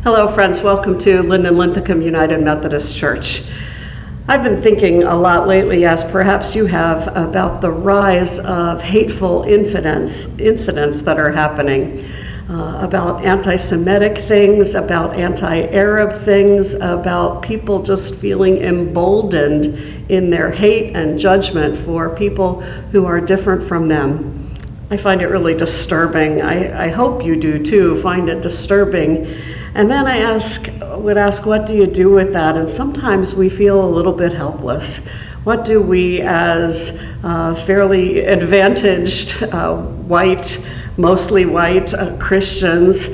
Hello friends, welcome to Linden-Linthicum United Methodist Church. I've been thinking a lot lately, as perhaps you have, about the rise of hateful incidents that are happening, about anti-Semitic things, about anti-Arab things, about people just feeling emboldened in their hate and judgment for people who are different from them. I find it really disturbing. I hope you do too, find it disturbing. And then I would ask, what do you do with that? And sometimes we feel a little bit helpless. What do we as fairly advantaged mostly white Christians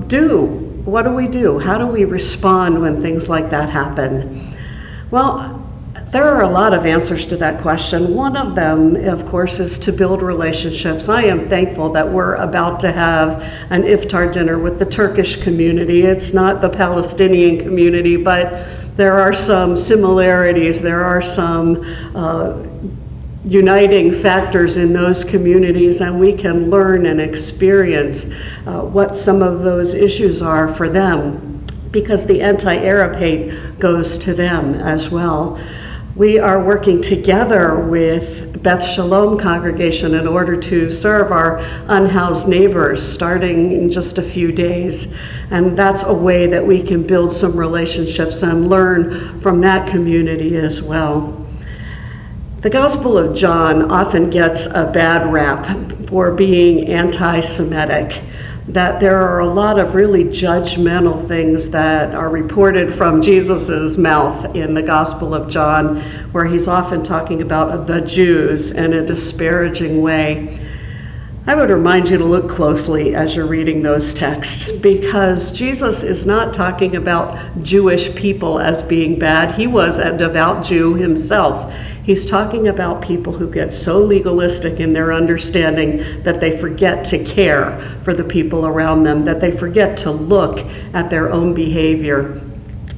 do? What do we do? How do we respond when things like that happen? Well, there are a lot of answers to that question. One of them, of course, is to build relationships. I am thankful that we're about to have an iftar dinner with the Turkish community. It's not the Palestinian community, but there are some similarities. There are some uniting factors in those communities, and we can learn and experience what some of those issues are for them, because the anti-Arab hate goes to them as well. We are working together with Beth Shalom congregation in order to serve our unhoused neighbors starting in just a few days. And that's a way that we can build some relationships and learn from that community as well. The Gospel of John often gets a bad rap for being anti-Semitic, that there are a lot of really judgmental things that are reported from Jesus's mouth in the Gospel of John, where he's often talking about the Jews in a disparaging way. I would remind you to look closely as you're reading those texts, because Jesus is not talking about Jewish people as being bad. He was a devout Jew himself. He's talking about people who get so legalistic in their understanding that they forget to care for the people around them, that they forget to look at their own behavior.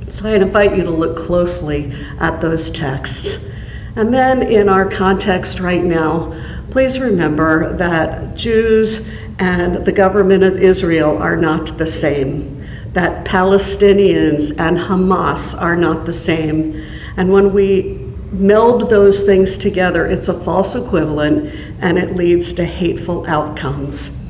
So I invite you to look closely at those texts. And then in our context right now, please remember that Jews and the government of Israel are not the same, that Palestinians and Hamas are not the same. And when we meld those things together, it's a false equivalent, and it leads to hateful outcomes.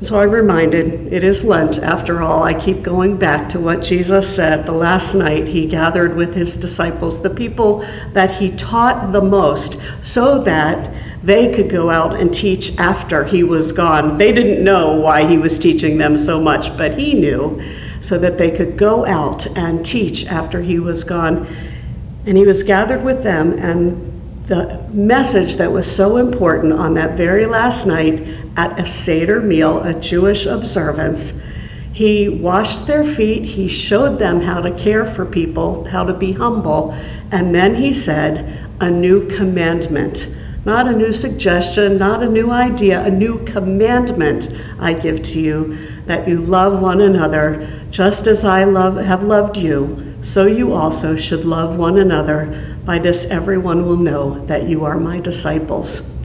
So I'm reminded, it is Lent after all. I keep going back to what Jesus said the last night he gathered with his disciples, the people that he taught the most, so that they could go out and teach after he was gone. They didn't know why he was teaching them so much, but he knew, so that they could go out and teach after he was gone. And he was gathered with them, and the message that was so important on that very last night at a Seder meal, a Jewish observance, he washed their feet, he showed them how to care for people, how to be humble, and then he said, a new commandment. Not a new suggestion, not a new idea, a new commandment I give to you, that you love one another, just as I have loved you, so you also should love one another. By this everyone will know that you are my disciples.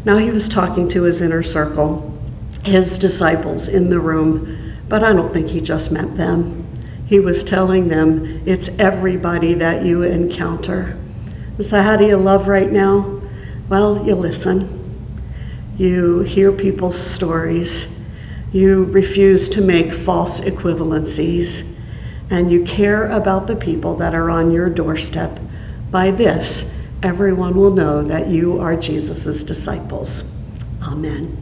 Now he was talking to his inner circle, his disciples in the room, but I don't think he just meant them. He was telling them, it's everybody that you encounter. So how do you love right now? Well, you listen. You hear people's stories. You refuse to make false equivalencies. And you care about the people that are on your doorstep. By this, everyone will know that you are Jesus' disciples. Amen.